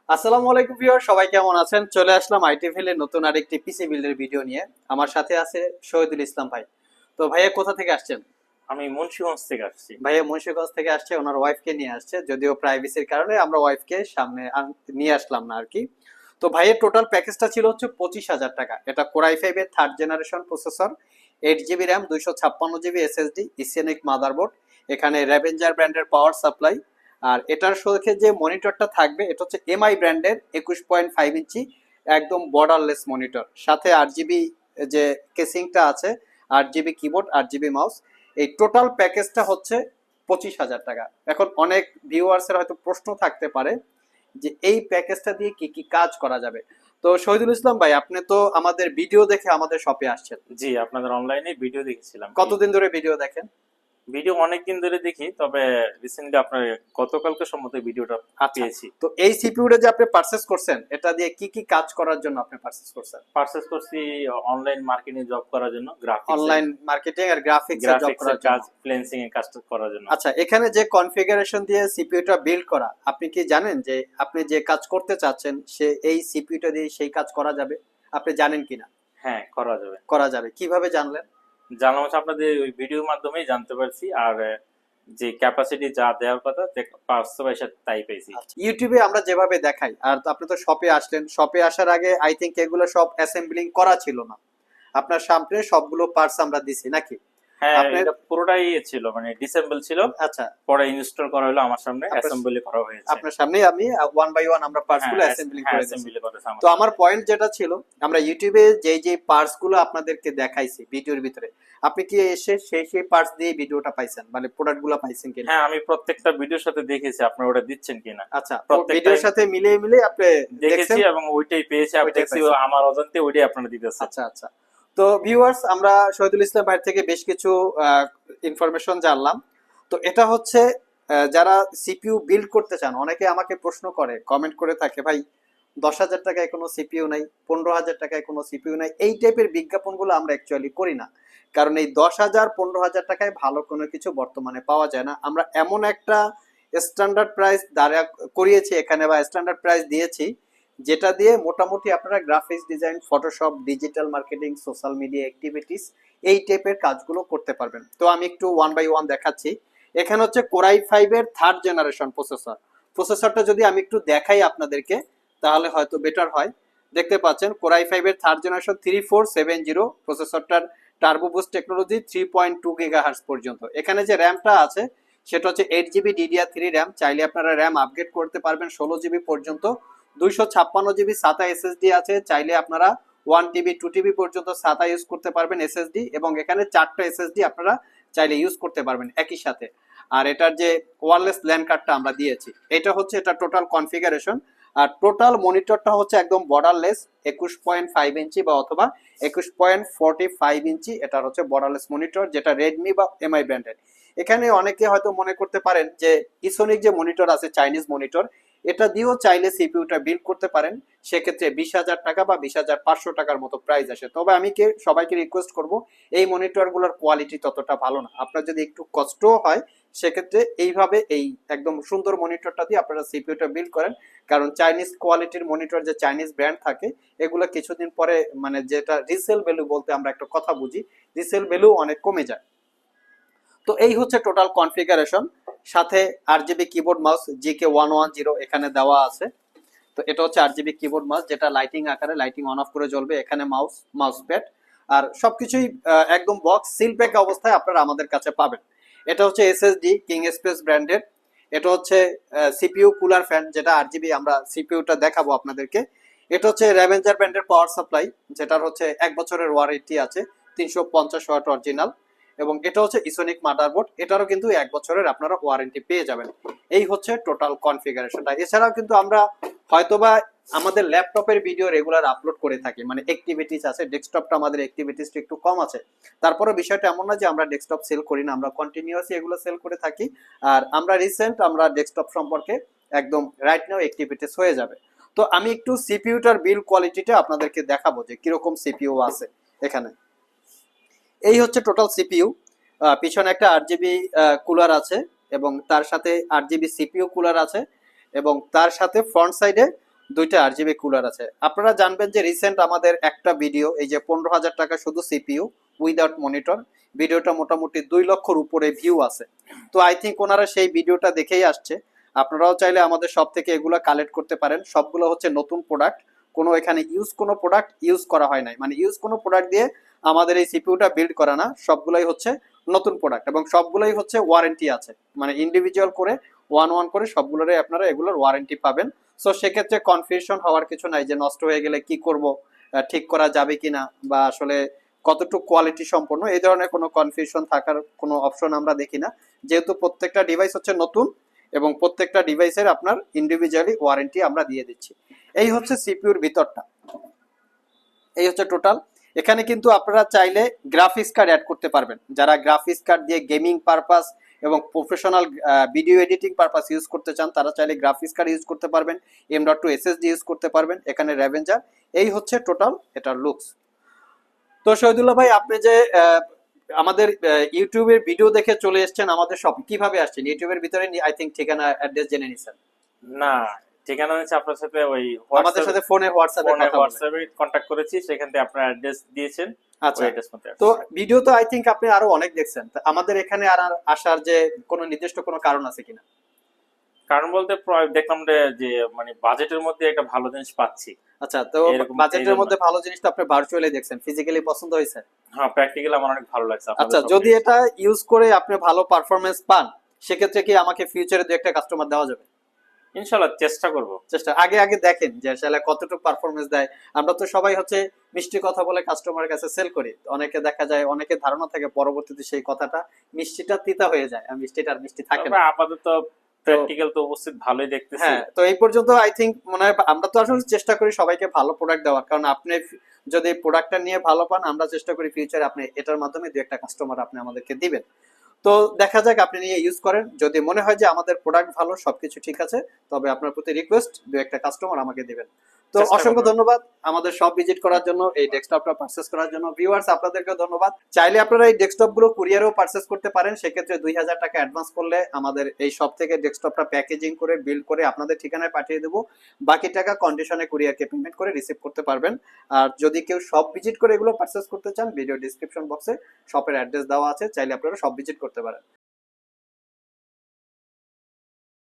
আসসালামু আলাইকুম ভিউয়ার, সবাই কেমন আছেন? চলে আসলাম আইটি ভ্যালির নতুন আরেকটি পিসি বিল্ডের ভিডিও নিয়ে। আমার সাথে আছে শহীদুল ইসলাম ভাই। তো ভাইয়া কোথা থেকে আসছেন? আমি মুন্সিগঞ্জ থেকে আসছি। ভাইয়া মুন্সিগঞ্জ থেকে আসছে, ওনার ওয়াইফকে নিয়ে আসছে, যদিও প্রাইভেসির কারণে আমরা ওয়াইফকে সামনে নিয়ে আসলাম না আর কি। তো ভাইয়ের টোটাল প্যাকেজটা ছিল হচ্ছে 25,000 টাকা। এটা কোরাই ফাইভের 3rd generation processor, 8 GB RAM, 256 GB SSD, Esonic motherboard, এখানে রেভেঞ্জার ব্র্যান্ডের পাওয়ার সাপ্লাই। আর এটার সাথে যে মনিটরটা থাকবে এটা হচ্ছে এমআই ব্র্যান্ডের 21.5 ইঞ্চি একদম বর্ডারলেস মনিটর, সাথে 8 জিবি যে কেসিংটা আছে, 8 জিবি কিবোর্ড, 8 জিবি মাউস। এই টোটাল প্যাকেজটা হচ্ছে 25,000 টাকা। এখন অনেক ভিউয়ার্সের হয়তো প্রশ্ন থাকতে পারে যে এই প্যাকেজটা দিয়ে কি কি কাজ করা যাবে। তো শহীদুল ইসলাম ভাই, আপনি তো আমাদের ভিডিও দেখে আমাদের শপে আসছেন। জি, আপনাদের অনলাইনে ভিডিও দেখেছিলাম। কতদিন ধরে ভিডিও দেখেন? ভিডিও অনেকদিন ধরে দেখি, তবে রিসেন্টলি আপনার গতকালকে সম্মত ভিডিওটা আচ্ছা, পেয়েছি। তো এই সিপিইউটা যে আপনি পারচেজ করছেন, এটা দিয়ে কি কি কাজ করার জন্য আপনি পারচেজ করছেন? পারচেস করছি অনলাইন মার্কেটিং জব করার জন্য, অনলাইন মার্কেটিং আর গ্রাফিক্স এর জব গ্রাফিক্স করার এর জন্য। কাজ, ফ্রিল্যান্সিং এর কাজ করার জন্য। আচ্ছা, এখানে যে কনফিগারেশন দিয়ে সিপিইউটা বিল্ড করা, আপনি কি জানেন যে আপনি যে কাজ করতে চাচ্ছেন সে এই সিপিইউটা দিয়ে সেই কাজ করা যাবে? আপনি জানেন কিনা? হ্যাঁ, করা যাবে। করা যাবে, কিভাবে জানলেন? জানলাম হচ্ছে আপনাদের ওই ভিডিওর মাধ্যমেই জানতে পারছি। আর যে ক্যাপাসিটি যা দেওয়ার কথা বাস্তবে তাই পেয়েছি। ইউটিউবে আমরা যেভাবে দেখাই, আর আপনি তো শপে আসলেন, শপে আসার আগে আই থিঙ্ক এগুলো সব অ্যাসেম্বলিং করা ছিল না, আপনার সামনে সবগুলো পার্টস আমরা দিছি নাকি? হ্যাঁ, আপনার এটা পুরোটাই ছিল, মানে ডিসেম্বল ছিল। আচ্ছা, পরে ইনস্টল করা হলো আমার সামনে, অ্যাসেম্বলি করা হয়েছে। আপনার সামনে আমি ওয়ান বাই ওয়ান আমরা পার্টস গুলো হ্যাঁ, অ্যাসেম্বলিং হ্যাঁ, করে দিয়েছি। অ্যাসেম্বলি করেছে আমার তো আমার সামনে। পয়েন্ট যেটা ছিল, আমরা ইউটিউবে যেই যে পার্টস গুলো আপনাদেরকে দেখাইছি ভিডিওর ভিতরে, আপনি কি এসে সেই পার্টস দিয়ে ভিডিওটা পাইছেন, মানে প্রোডাক্ট গুলো পাইছেন কিনা? হ্যাঁ, আমি প্রত্যেকটা ভিডিওর সাথে দেখেছি আপনারা ওটা দিচ্ছেন কিনা। আচ্ছা, প্রত্যেকটাই ভিডিওর সাথে মিলিয়ে মিলিয়ে আপনি দেখেছি দেখছেন। এবং ওইটাই পেয়েছি। ওইটাই দেখছি পাইছেন। আমার অজান্তে ওইটাই আপনারা দিতেছেন। আচ্ছা আচ্ছা। তো ভিউয়ার্স, আমরা শহীদুল ইসলাম ভাই থেকে বেশ কিছু ইনফরমেশন জানলাম। তো এটা হচ্ছে যারা সিপিইউ বিল্ড করতে চান, অনেকে আমাকে প্রশ্ন করে, কমেন্ট করে থাকে, ভাই 10,000 টাকায় কোনো সিপিইউ নাই, 15,000 টাকায় কোনো সিপিইউ নাই। এই টাইপের বিজ্ঞাপনগুলো আমরা অ্যাকচুয়ালি করি না, কারণ এই 10,000 15,000 টাকায় ভালো কোনো কিছু বর্তমানে পাওয়া যায় না। আমরা এমন একটা স্ট্যান্ডার্ড প্রাইস দাঁড়া করিয়েছি এখানে, বা স্ট্যান্ডার্ড প্রাইস দিয়েছি, যেটা দিয়ে মোটামুটি আপনারা graphics design, Photoshop, digital marketing, social media activities এই টাইপের কাজগুলো করতে পারবেন। তো আমি একটু ওয়ান বাই ওয়ান দেখাচ্ছি। এখানে হচ্ছে কোরাই ফাইভের 3rd জেনারেশন প্রসেসরটা যদি আমি একটু দেখাই আপনাদেরকে, তাহলে হয়তো বেটার হয়। দেখতে পাচ্ছেন কোরাই ফাইভের 3rd জেনারেশন 3470 প্রসেসরটার টার্বো বুস্ট টেকনোলজি, 3.2 গিগাহার্টজ পর্যন্ত। এখানে যে র্যামটা আছে সেটা হচ্ছে 8 জিবি DDR3 র্যাম, চাইলে আপনারা র্যাম আপগ্রেড করতে পারবেন 16 জিবি পর্যন্ত। 256 জিবি সাতা এসএসডি আছে, চাইলে আপনারা 1 টিবি 2 টিবি পর্যন্ত সাতা ইউজ করতে পারবেন এসএসডি, এবং এখানে 4টা এসএসডি আপনারা চাইলে ইউজ করতে পারবেন একই সাথে। আর এটার যে ওয়্যারলেস ল্যান কার্ডটা আমরা দিয়েছি, এটা হচ্ছে এটা টোটাল কনফিগারেশন। আর টোটাল মনিটরটা হচ্ছে একদম বর্ডারলেস 21.5 ইঞ্চি বা অথবা 21.45 ইঞ্চি, এটা হচ্ছে বর্ডারলেস মনিটর, যেটা রেডমি বা এমআই ব্র্যান্ডের। এখানে অনেকে হয়তো মনে করতে পারেন যে ইসোনিক যে মনিটর আছে, চাইনিজ মনিটর, এটা দিয়েও চাইলে সিপিইউটা বিল্ড করতে পারেন। সেক্ষেত্রে 20,000 টাকা বা 20,500 টাকার মতো প্রাইস আসে। তবে আমি সবাইকে রিকোয়েস্ট করব, এই মনিটরগুলোর কোয়ালিটি ততটা ভালো না। আপনার যদি একটু কষ্টও হয়, সেক্ষেত্রে এইভাবে এই একদম সুন্দর মনিটরটা দিয়ে আপনারা সিপিইউটা বিল্ড করেন। কারণ চাইনিজ কোয়ালিটির মনিটর, যে চাইনিজ ব্র্যান্ড থাকে, এগুলো কিছুদিন পরে মানে যেটা রিসেল ভ্যালু বলতে আমরা একটা কথা বুঝি, রিসেল ভ্যালু অনেক কমে যায়। তো এই হচ্ছে টোটাল কনফিগারেশন। সাথে 8 জিবি কিবোর্ড মাউস GK110 এখানে দেওয়া আছে। তো এটা হচ্ছে 8 জিবি কিবোর্ড মাউস, যেটা লাইটিং আকারে লাইটিং অন অফ করে জ্বলবে। এখানে মাউস প্যাড আর সবকিছুই একদম বক্স সিল প্যাক অবস্থায় আপনারা আমাদের কাছে পাবেন। এটা হচ্ছে এসএসডি কিং এক্সপ্রেস ব্র্যান্ডের। এটা হচ্ছে সিপিইউ কুলার ফ্যান, যেটা 8 জিবি, আমরা সিপিইউটা দেখাবো আপনাদেরকে। এটা হচ্ছে রেভেঞ্জার ব্র্যান্ডের পাওয়ার সাপ্লাই, যেটার হচ্ছে 1 বছরের ওয়ারেন্টি আছে, 350 ওয়াট অরিজিনাল। এবং এটা হচ্ছে ইসোনিক মাদারবোর্ড, এটারও কিন্তু 1 বছরের আপনারা ওয়ারেন্টি পেয়ে যাবেন। এই হচ্ছে টোটাল কনফিগারেশনটা। এছাড়াও কিন্তু আমরা হয়তোবা আমাদের ল্যাপটপের ভিডিও রেগুলার আপলোড করে থাকি, মানে অ্যাক্টিভিটিস আছে, ডেস্কটপটা আমাদের অ্যাক্টিভিটিসটা একটু কম আছে। তারপরে বিষয়টা এমন না যে আমরা ডেস্কটপ সেল করি না, আমরা কন্টিনিউয়াসলি এগুলো সেল করে থাকি। আর আমরা রিসেন্ট আমরা ডেস্কটপ সম্পর্কে একদম রাইট নাও অ্যাক্টিভিটিস হয়ে যাবে। তো আমি একটু সিপিইউটার বিল্ড কোয়ালিটিটা আপনাদেরকে দেখাবো যে কিরকম সিপিইউ আছে এখানে। এই হচ্ছে টোটাল সিপিইউ। পিছনে একটা 8 জিবি কুলার আছে, এবং তার সাথে 8 জিবি সিপিইউ কুলার আছে, এবং তার সাথে ফ্রন্ট সাইডে দুইটা RGB কুলার আছে। আপনারা জানবেন যে রিসেন্ট আমাদের একটা ভিডিও, এই যে 15,000 টাকা শুধু সিপিইউ উইদাউট মনিটর, ভিডিওটা মোটামুটি 2 লক্ষর উপরে ভিউ আছে। তো আই থিঙ্ক ওনারা সেই ভিডিওটা দেখেই আসছে। আপনারাও চাইলে আমাদের সব থেকে এগুলো কালেক্ট করতে পারেন। সবগুলো হচ্ছে নতুন প্রোডাক্ট, কোনো এখানে কোনো প্রোডাক্ট ইউজ করা হয় নাই, মানে কোনো প্রোডাক্ট দিয়ে আমাদের এই সিপিইউটা বিল্ড করা না, সবগুলোই হচ্ছে নতুন প্রোডাক্ট এবং সবগুলোই হচ্ছে ওয়ারেন্টি আছে, মানে ইন্ডিভিজুয়াল করে ওয়ান করে সবগুলোরই আপনারা এগুলোর ওয়ারেন্টি পাবেন। সো সেক্ষেত্রে কনফিউশন হওয়ার কিছু নাই যে নষ্ট হয়ে গেলে কি করব, ঠিক করা যাবে কিনা, বা আসলে কতটুকু কোয়ালিটি সম্পন্ন, এই ধরনের কোনো কনফিউশন থাকার কোনো অপশন আমরা দেখি না, যেহেতু প্রত্যেকটা ডিভাইস হচ্ছে নতুন এবং প্রত্যেকটা ডিভাইসের আপনার ইন্ডিভিজুয়ালি ওয়ারেন্টি আমরা দিয়ে দিচ্ছি। এই হচ্ছে সিপিইউর ভিতরটা, এই হচ্ছে টোটাল। এখানে কিন্তু আপনারা চাইলে গ্রাফিক্স কার্ড অ্যাড করতে পারবেন, যারা গ্রাফিক্স কার্ড দিয়ে গেমিং পারপাস এবং professional video editing purpose use করতে চান তারা চাইলে গ্রাফিক্স কার্ড ইউজ করতে পারবেন, M.2 SSD ইউজ করতে পারবেন, এখানে রেভেঞ্জার। এই হচ্ছে টোটাল এটার লুকস। তো শহীদুল্লাহ ভাই, আপনি যে আমাদের ইউটিউবের ভিডিও দেখে চলে এসেছেন আমাদের শপ, কিভাবে আসছেন? ইউটিউবের ভিতরে আই থিঙ্ক ঠিকানা অ্যাড্রেস জেনে নিছেন? না, ঠিকানা হচ্ছে আপনার সাথে ওই আমাদের সাথে ফোনে হোয়াটসঅ্যাপে কন্ট্যাক্ট করেছি, সেখান থেকে আপনার অ্যাড্রেস দিয়েছেন। আচ্ছা, তো ভিডিও তো আই থিঙ্ক আপনি আরো অনেক দেখছেন, আমাদের এখানে আর আসার যে কোনো নির্দিষ্ট কোনো কারণ আছে কিনা? কারণ বলতে দেখলাম যে মানে বাজেটের মধ্যে একটা ভালো জিনিস পাচ্ছি। আচ্ছা, তো বাজেটের মধ্যে ভালো জিনিসটা আপনি ভার্চুয়ালি দেখছেন, ফিজিক্যালি পছন্দ হয়েছে? হ্যাঁ, প্র্যাকটিক্যালি আমার অনেক ভালো লাগছে। আচ্ছা, যদি এটা ইউজ করে আপনি ভালো পারফরম্যান্স পান, সেক্ষেত্রে কি আমাকে ফিউচারে দু একটা কাস্টমার দেওয়া যাবে? ইনশাআল্লাহ চেষ্টা করব। আগে দেখেন যে আসলে কতটুকু পারফরমেন্স দেয়। আমরা তো সবাই হচ্ছে মিষ্টি কথা বলে কাস্টমারের কাছে সেল করি, অনেকে দেখা যায়, অনেকে ধারণা থাকে পরবর্তীতে সেই কথাটা মিষ্টিটা তিতা হয়ে যায়, আর মিষ্টিটা আর মিষ্টি থাকে না। আপাতত প্র্যাকটিক্যাল তো উপস্থিত ভালোই দেখতেছি। হ্যাঁ, তো এই পর্যন্ত আই থিঙ্ক মনে হয় আমরা তো আসলে চেষ্টা করি সবাইকে ভালো প্রোডাক্ট দেওয়ার, কারণ আপনি যদি প্রোডাক্টটা নিয়ে ভালো পান, আমরা চেষ্টা করি ফিউচারে আপনি এটার মাধ্যমে দু একটা কাস্টমার আপনি আমাদেরকে দিবেন। তো দেখা যাক, আপনি নিয়ে ইউজ করেন, যদি মনে হয় যে আমাদের প্রোডাক্ট ভালো, সবকিছু ঠিক আছে, তবে আপনার প্রতি রিকোয়েস্ট দু একটা কাস্টমার আমাকে দিবেন। তো অসংখ্য ধন্যবাদ আমাদের শপ ভিজিট করার জন্য, এই ডেস্কটপটা পারচেজ করার জন্য। ভিউয়ার্স, আপনাদেরকে ধন্যবাদ। চাইলে আপনারা এই ডেস্কটপ গুলো কুরিয়ারেও পারচেজ করতে পারেন, সেক্ষেত্রে 2,000 টাকা অ্যাডভান্স করলে আমাদের এই শপ থেকে ডেস্কটপটা প্যাকেজিং করে বিল্ড করে আপনাদের ঠিকানায় পাঠিয়ে দেবো, বাকি টাকা কন্ডিশনে কুরিয়ারকে পেমেন্ট করে রিসিভ করতে পারবেন। আর যদি কেউ শপ ভিজিট করে এগুলো পারচেজ করতে চান, ভিডিও ডিসক্রিপশন বক্সে শপের অ্যাড্রেস দেওয়া আছে, চাইলে আপনারা শপ ভিজিট করতে পারেন।